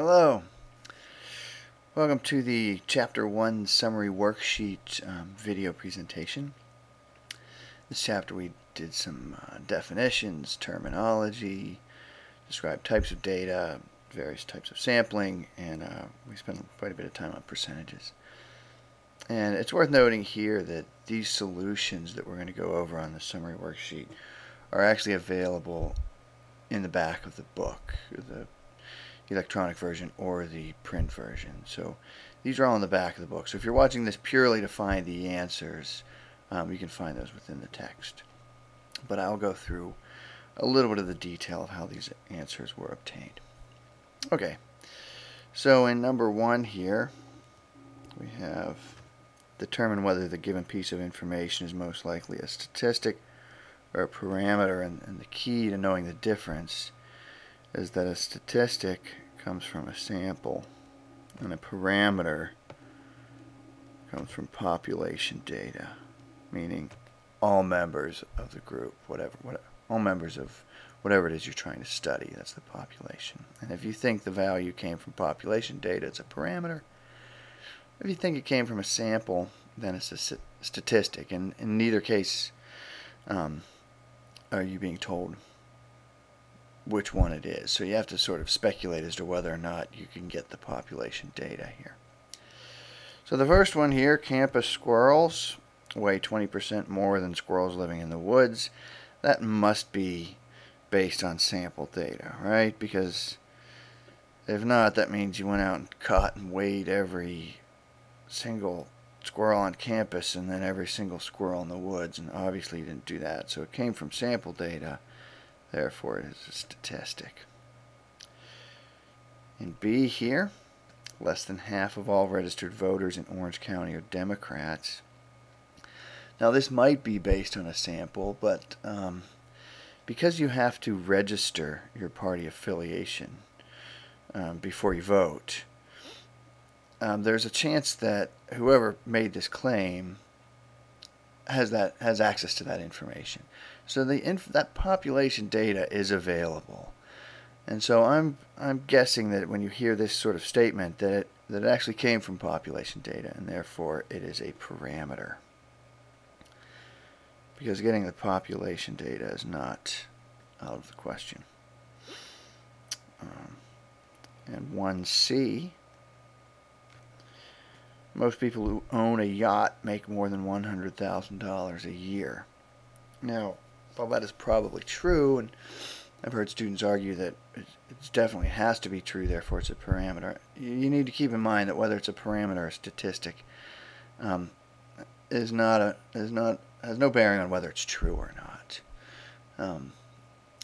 Hello. Welcome to the Chapter 1 Summary Worksheet video presentation. This chapter we did some definitions, terminology, described types of data, various types of sampling, and we spent quite a bit of time on percentages. And it's worth noting here that these solutions that we're going to go over on the summary worksheet are actually available in the back of the book, the electronic version or the print version. So these are all in the back of the book. So if you're watching this purely to find the answers, you can find those within the text. But I'll go through a little bit of the detail of how these answers were obtained. Okay, so in number 1 here, we have determine whether the given piece of information is most likely a statistic or a parameter, and the key to knowing the difference is that a statistic comes from a sample and a parameter comes from population data, meaning all members of the group, all members of whatever it is you're trying to study. That's the population. And if you think the value came from population data, it's a parameter. If you think it came from a sample, then it's a statistic. And in neither case are you being told which one it is. So you have to sort of speculate as to whether or not you can get the population data here. So the first one here, campus squirrels weigh 20% more than squirrels living in the woods. That must be based on sample data, right? Because if not, that means you went out and caught and weighed every single squirrel on campus and then every single squirrel in the woods, and obviously you didn't do that. So it came from sample data. Therefore, it is a statistic. In B here, less than half of all registered voters in Orange County are Democrats. Now, this might be based on a sample, but because you have to register your party affiliation before you vote, there's a chance that whoever made this claim has access to that information. So that population data is available, and so I'm guessing that when you hear this sort of statement that it actually came from population data, and therefore it is a parameter, because getting the population data is not out of the question. And 1C. Most people who own a yacht make more than $100,000 a year. Now, while that is probably true, and I've heard students argue that it definitely has to be true, therefore it's a parameter, you need to keep in mind that whether it's a parameter or a statistic has no bearing on whether it's true or not.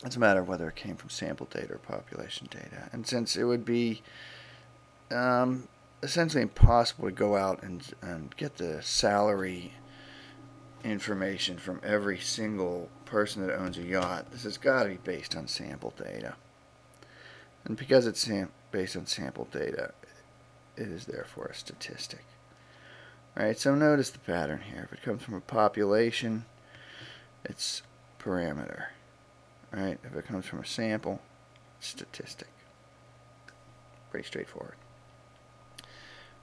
It's a matter of whether it came from sample data or population data. And since it would be essentially impossible to go out and get the salary information from every single person that owns a yacht, this has got to be based on sample data. And because it's based on sample data, it is therefore a statistic. Alright, so notice the pattern here. If it comes from a population, it's parameter. Right? If it comes from a sample, it's statistic. Pretty straightforward.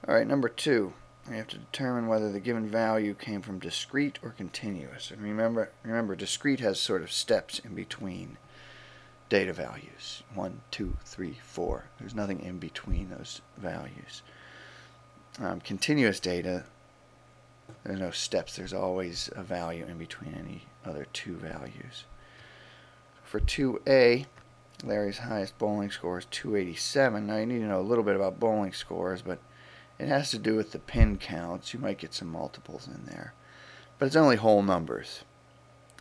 Alright, number 2. We have to determine whether the given value came from discrete or continuous. And remember, discrete has sort of steps in between data values. 1, 2, 3, 4. There's nothing in between those values. Continuous data, there's no steps. There's always a value in between any other two values. For 2A, Larry's highest bowling score is 287. Now you need to know a little bit about bowling scores, but it has to do with the pin counts. You might get some multiples in there. But it's only whole numbers.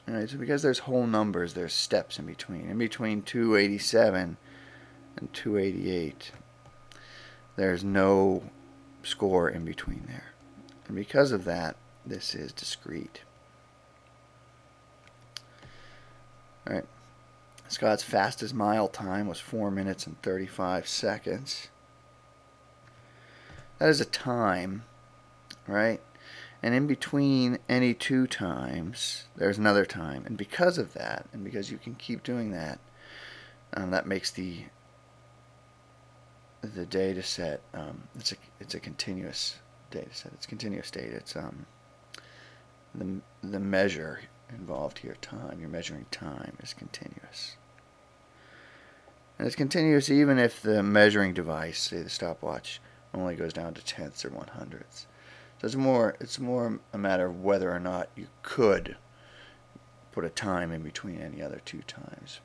Alright, so because there's whole numbers, there's steps in between. In between 287 and 288, there's no score in between there. And because of that, this is discrete. Alright, Scott's fastest mile time was 4 minutes and 35 seconds. That is a time, right? And in between any two times, there's another time. And because of that, and because you can keep doing that, that makes the the data set, it's a continuous data set. It's continuous data. It's the measure involved here, time. You're measuring time is continuous. And it's continuous even if the measuring device, say the stopwatch, only goes down to tenths or 100ths. So it's more a matter of whether or not you could put a time in between any other two times.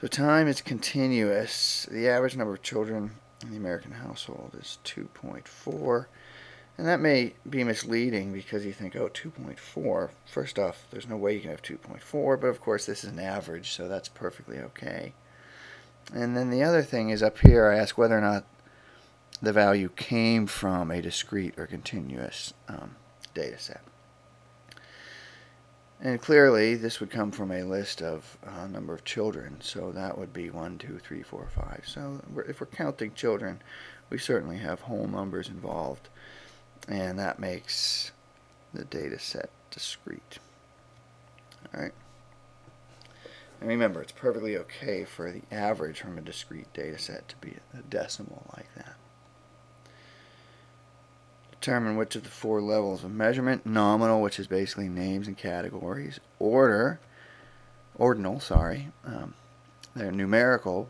So time is continuous. The average number of children in the American household is 2.4. And that may be misleading because you think, oh, 2.4. First off, there's no way you can have 2.4, but of course this is an average, so that's perfectly okay. And then the other thing is up here, I ask whether or not the value came from a discrete or continuous data set. And clearly, this would come from a list of a number of children, so that would be 1, 2, 3, 4, 5. So if we're counting children, we certainly have whole numbers involved, and that makes the data set discrete. All right. And remember, it's perfectly okay for the average from a discrete data set to be a decimal like that. Determine which of the four levels of measurement: nominal, which is basically names and categories; ordinal, they're numerical.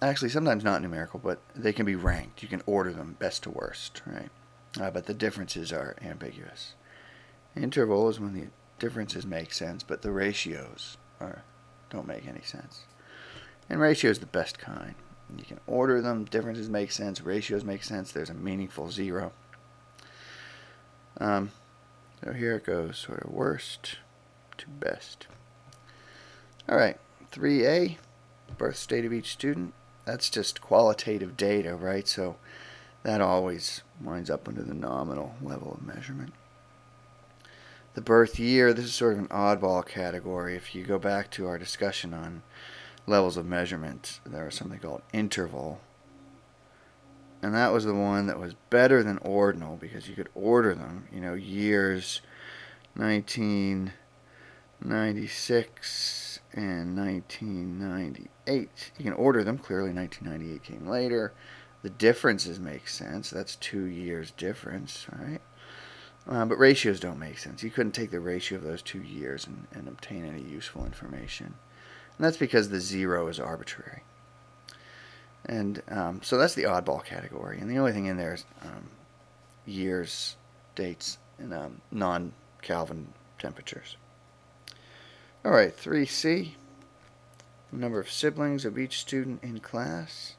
Actually, sometimes not numerical, but they can be ranked. You can order them best to worst, right? But the differences are ambiguous. Interval is when the differences make sense, but the ratios don't make any sense. And ratio is the best kind. You can order them, differences make sense, ratios make sense, there's a meaningful zero. So here it goes, sort of worst to best. Alright, 3A, birth state of each student. That's just qualitative data, right? So that always winds up under the nominal level of measurement. The birth year, this is sort of an oddball category. If you go back to our discussion on levels of measurement, there was something called interval, and that was the one that was better than ordinal because you could order them, years 1996 and 1998. You can order them. Clearly 1998 came later. The differences make sense. That's 2 years difference, right? But ratios don't make sense. You couldn't take the ratio of those 2 years and obtain any useful information. And that's because the zero is arbitrary. And so that's the oddball category. And the only thing in there is years, dates, and non-Kelvin temperatures. All right, 3C, number of siblings of each student in class.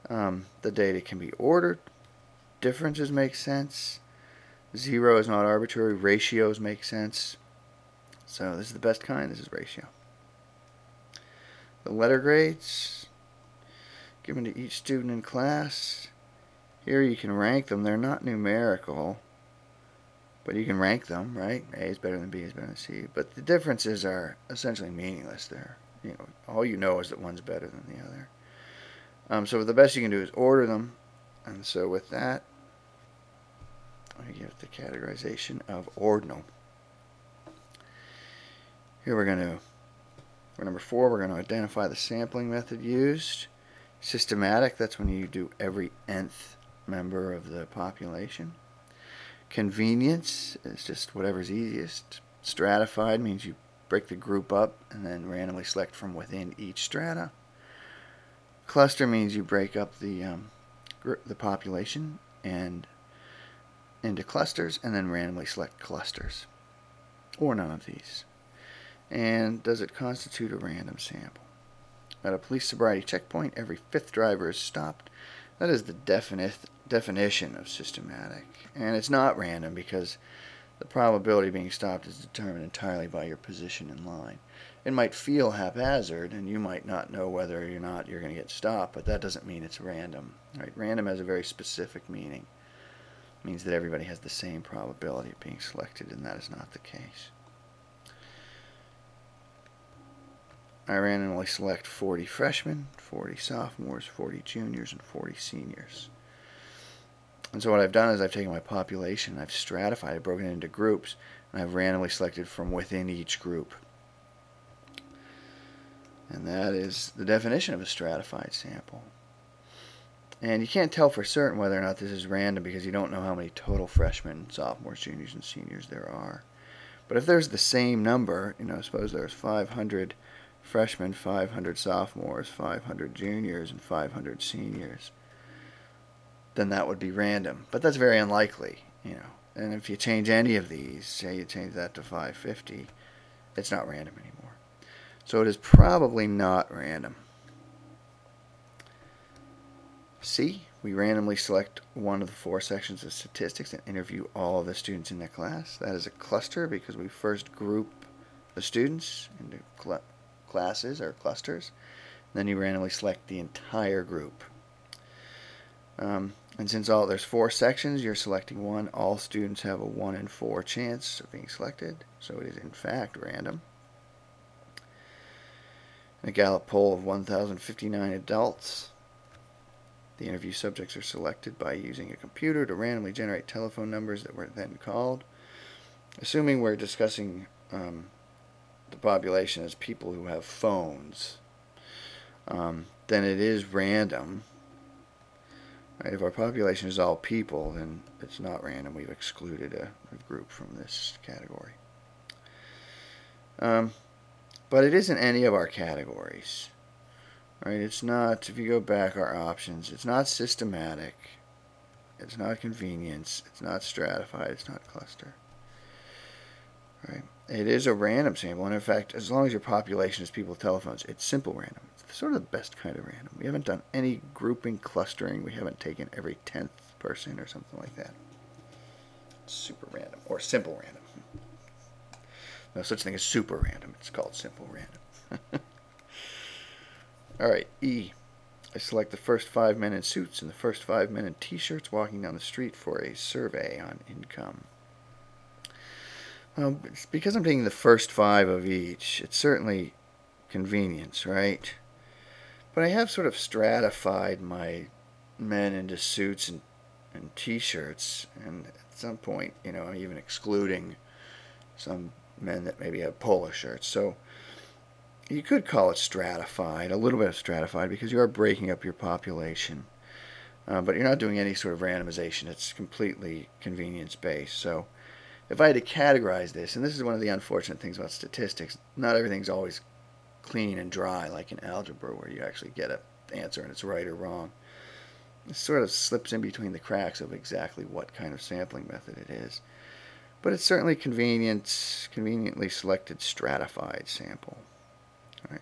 The data can be ordered. Differences make sense. Zero is not arbitrary. Ratios make sense. So this is the best kind. This is ratio. The letter grades given to each student in class. Here you can rank them. They're not numerical, but you can rank them, right? A is better than B is better than C. But the differences are essentially meaningless there. All you know is that one's better than the other. So the best you can do is order them. And so with that, I give the categorization of ordinal. Here we're going to, for number 4, we're going to identify the sampling method used. Systematic, that's when you do every nth member of the population. Convenience is just whatever's easiest. Stratified means you break the group up and then randomly select from within each strata. Cluster means you break up the population and into clusters and then randomly select clusters, or none of these. And does it constitute a random sample? At a police sobriety checkpoint, every 5th driver is stopped. That is the definition of systematic. And it's not random because the probability of being stopped is determined entirely by your position in line. It might feel haphazard, and you might not know whether or not you're going to get stopped, but that doesn't mean it's random. Right? Random has a very specific meaning. It means that everybody has the same probability of being selected, and that is not the case. I randomly select 40 freshmen, 40 sophomores, 40 juniors, and 40 seniors. And so what I've done is I've taken my population, I've stratified it, broken it into groups, and I've randomly selected from within each group. And that is the definition of a stratified sample. And you can't tell for certain whether or not this is random because you don't know how many total freshmen, sophomores, juniors, and seniors there are. But if there's the same number, suppose there's 500 freshmen, 500 sophomores, 500 juniors, and 500 seniors, then that would be random. But that's very unlikely, And if you change any of these, say you change that to 550, it's not random anymore. So it is probably not random. C, we randomly select one of the 4 sections of statistics and interview all of the students in the class. That is a cluster because we first group the students into classes or clusters. Then you randomly select the entire group. And since there's 4 sections, you're selecting one. All students have a 1 in 4 chance of being selected, so it is in fact random. In a Gallup poll of 1,059 adults, the interview subjects are selected by using a computer to randomly generate telephone numbers that were then called. Assuming we're discussing the population as people who have phones, then it is random. Right? If our population is all people, then it's not random. We've excluded a group from this category. But it isn't any of our categories. Right? It's not, if you go back our options, it's not systematic, it's not convenience, it's not stratified, it's not cluster. Right? It is a random sample, and in fact, as long as your population is people with telephones, it's simple random. It's sort of the best kind of random. We haven't done any grouping, clustering. We haven't taken every 10th person or something like that. It's super random, or simple random. No such thing as super random. It's called simple random. Alright, E. I select the first 5 men in suits and the first 5 men in t-shirts walking down the street for a survey on income. Well, it's because I'm taking the first 5 of each, it's certainly convenience, right? But I have sort of stratified my men into suits and t-shirts, and at some point, I'm even excluding some men that maybe have polo shirts. So you could call it stratified, a little bit of stratified, because you are breaking up your population. But you're not doing any sort of randomization. It's completely convenience-based. So if I had to categorize this, and this is one of the unfortunate things about statistics, not everything's always clean and dry like in algebra where you actually get an answer and it's right or wrong. It sort of slips in between the cracks of exactly what kind of sampling method it is. But it's certainly conveniently selected stratified sample. Right?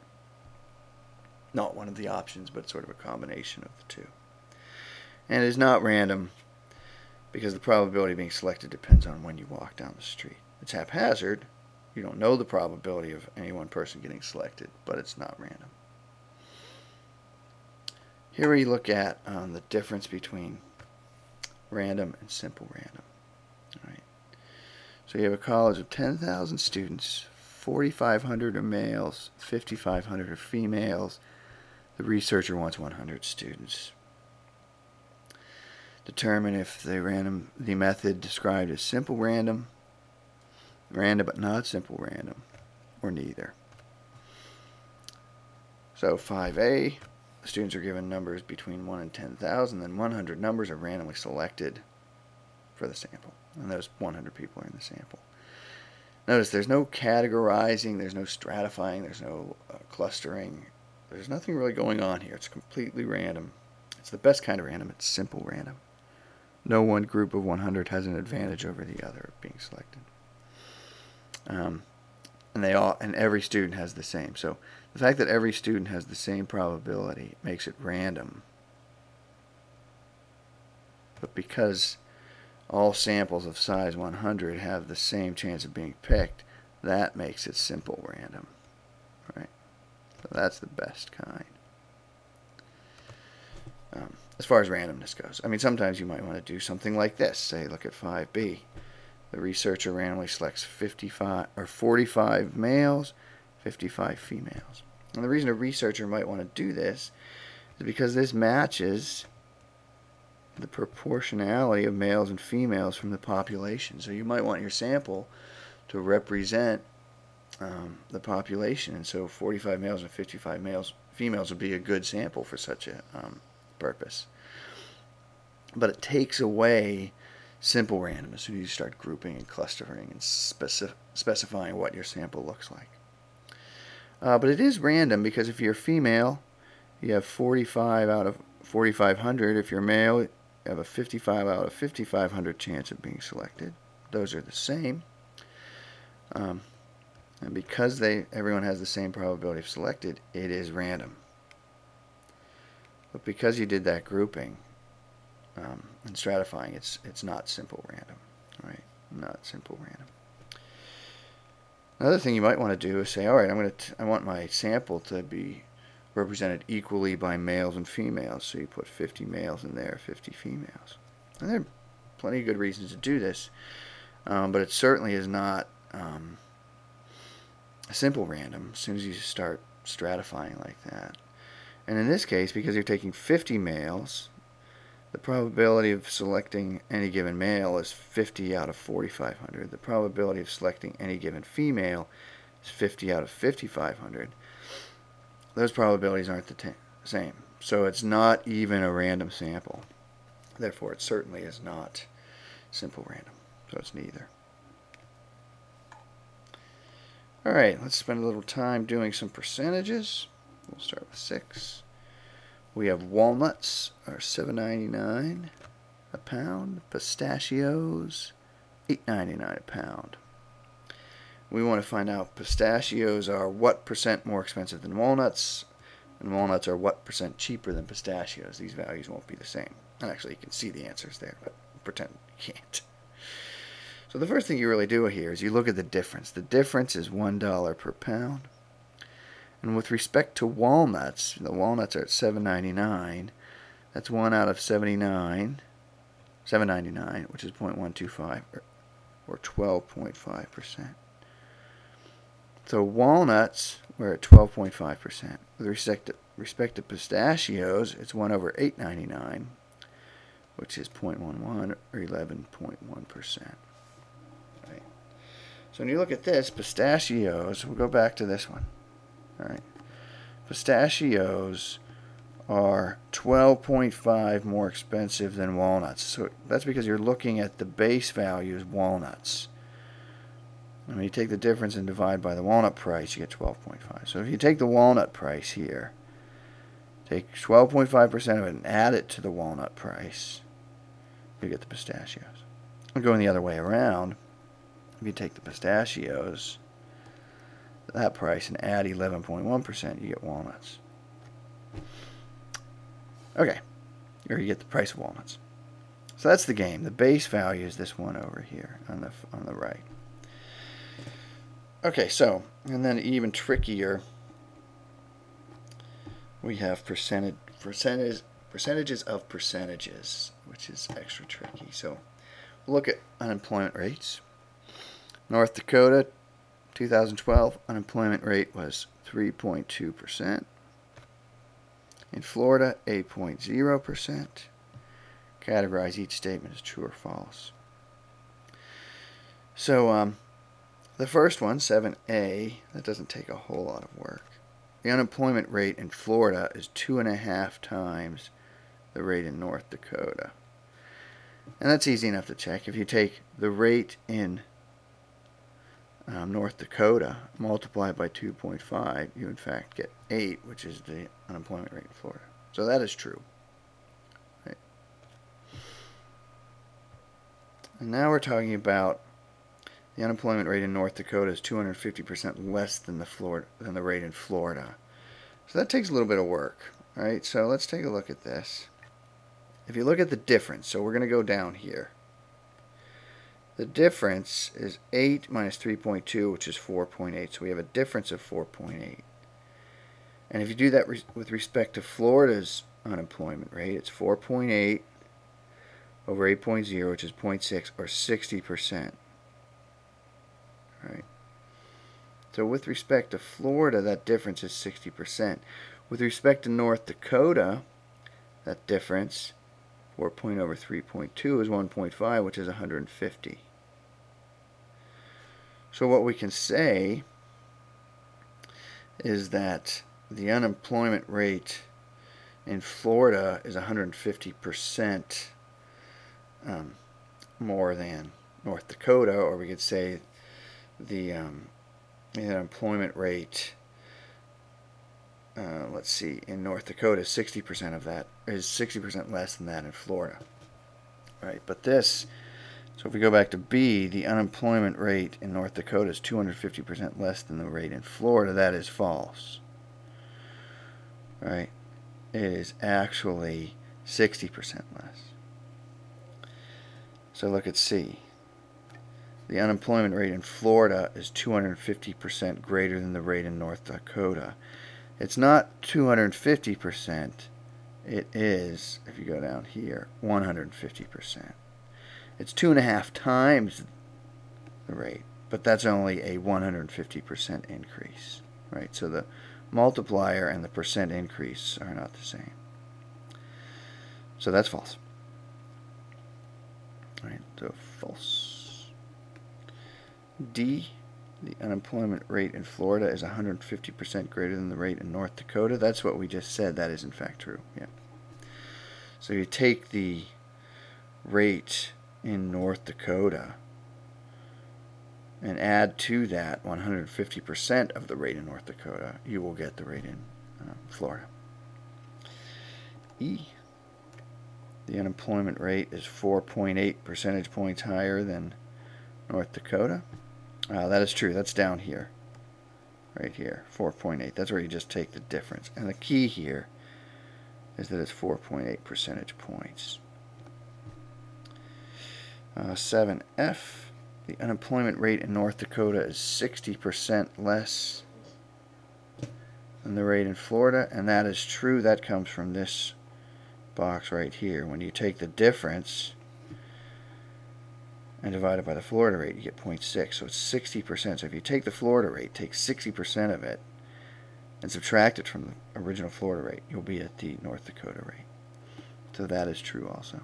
Not one of the options, but sort of a combination of the two. And it is not random because the probability of being selected depends on when you walk down the street. It's haphazard. You don't know the probability of any one person getting selected, but it's not random. Here we look at the difference between random and simple random. All right. So you have a college of 10,000 students, 4,500 are males, 5,500 are females. The researcher wants 100 students. Determine if the method described as simple random but not simple random, or neither. So 5A, the students are given numbers between 1 and 10,000, then 100 numbers are randomly selected for the sample, and those 100 people are in the sample. Notice there's no categorizing, there's no stratifying, there's no clustering. There's nothing really going on here. It's completely random. It's the best kind of random. It's simple random. No one group of 100 has an advantage over the other of being selected. And every student has the same. So the fact that every student has the same probability makes it random. But because all samples of size 100 have the same chance of being picked, that makes it simple random. Right? So that's the best kind. As far as randomness goes. I mean, sometimes you might want to do something like this. Say, look at 5B. The researcher randomly selects 45 males, 55 females. And the reason a researcher might want to do this is because this matches the proportionality of males and females from the population. So you might want your sample to represent the population, and so 45 males and 55 females would be a good sample for such a purpose. But it takes away simple random as soon as you start grouping and clustering and specifying what your sample looks like. But it is random because if you're female, you have 45 out of 4,500. If you're male, you have a 55 out of 5,500 chance of being selected. Those are the same. And because everyone has the same probability of selected, it is random. But because you did that grouping and stratifying, it's not simple random, right? Not simple random. Another thing you might want to do is say, all right, I want my sample to be represented equally by males and females. So you put 50 males in there, 50 females. And there are plenty of good reasons to do this, but it certainly is not a simple random as soon as you start stratifying like that. And in this case, because you're taking 50 males, the probability of selecting any given male is 50 out of 4,500. The probability of selecting any given female is 50 out of 5,500. Those probabilities aren't the same. So it's not even a random sample. Therefore, it certainly is not simple random. So it's neither. All right, let's spend a little time doing some percentages. We'll start with 6. We have walnuts are $7.99 a pound. Pistachios, $8.99 a pound. We want to find out pistachios are what percent more expensive than walnuts, and walnuts are what percent cheaper than pistachios. These values won't be the same. And actually, you can see the answers there, but pretend you can't. So the first thing you really do here is you look at the difference. The difference is $1 per pound. And with respect to walnuts, the walnuts are at $7.99. That's 1 out of 79, $7.99, which is 0.125 or 12.5%. So walnuts were at 12.5%. With respect to pistachios, it's 1 over 8.99, which is 0.11 or 11.1%. Right. So when you look at this, pistachios, we'll go back to this one. All right. Pistachios are 12.5 more expensive than walnuts. So that's because you're looking at the base value as walnuts. And when you take the difference and divide by the walnut price, you get 12.5. So if you take the walnut price here, take 12.5% of it and add it to the walnut price, you get the pistachios. And going the other way around, if you take the pistachios, that price, and add 11.1%, you get walnuts. Okay, or you get the price of walnuts. So that's the game. The base value is this one over here on the right. Okay, so, and then even trickier, we have percentages of percentages, which is extra tricky. So we'll look at unemployment rates. North Dakota, 2012, unemployment rate was 3.2%. In Florida, 8.0%. Categorize each statement as true or false. So the first one, 7A, that doesn't take a whole lot of work. The unemployment rate in Florida is 2.5 times the rate in North Dakota. And that's easy enough to check. If you take the rate in North Dakota, multiply by 2.5, you in fact get 8, which is the unemployment rate in Florida. So that is true. Right. And now we're talking about the unemployment rate in North Dakota is 250% less than the rate in Florida. So that takes a little bit of work. All right, so let's take a look at this. If you look at the difference, so we're going to go down here. The difference is 8 minus 3.2, which is 4.8. So we have a difference of 4.8. And if you do that with respect to Florida's unemployment rate, it's 4.8 over 8.0, which is 0.6, or 60%. Right. So with respect to Florida, that difference is 60%. With respect to North Dakota, that difference, 4 over 3.2, is 1.5, which is 150. So what we can say is that the unemployment rate in Florida is 150% more than North Dakota, or we could say the unemployment rate, let's see, in North Dakota, 60% of that is 60% less than that in Florida. Right, but this, so if we go back to B, the unemployment rate in North Dakota is 250% less than the rate in Florida. That is false. Right, it is actually 60% less. So look at C. The unemployment rate in Florida is 250% greater than the rate in North Dakota. It's not 250%. It is, if you go down here, 150%. It's 2.5 times the rate, but that's only a 150% increase, right? So the multiplier and the percent increase are not the same. So that's false. All right, so false. D, the unemployment rate in Florida is 150% greater than the rate in North Dakota. That's what we just said. That is in fact true. Yeah. So you take the rate in North Dakota and add to that 150% of the rate in North Dakota, you will get the rate in Florida. E, the unemployment rate is 4.8 percentage points higher than North Dakota. That is true. That's down here. Right here, 4.8. That's where you just take the difference. And the key here is that it's 4.8 percentage points. 7F, the unemployment rate in North Dakota is 60% less than the rate in Florida, and that is true. That comes from this box right here. When you take the difference and divide it by the Florida rate, you get 0.6, so it's 60%. So if you take the Florida rate, take 60% of it, and subtract it from the original Florida rate, you'll be at the North Dakota rate. So that is true also.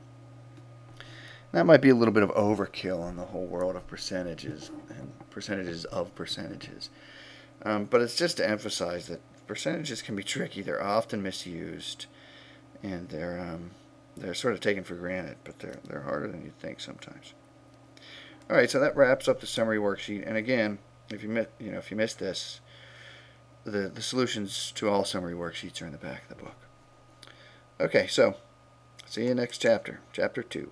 That might be a little bit of overkill in the whole world of percentages and percentages of percentages. But it's just to emphasize that percentages can be tricky. They're often misused, and they're sort of taken for granted, but they're harder than you'd think sometimes. All right, so that wraps up the summary worksheet. And again, if you missed this, the solutions to all summary worksheets are in the back of the book. Okay, so see you next chapter, chapter 2.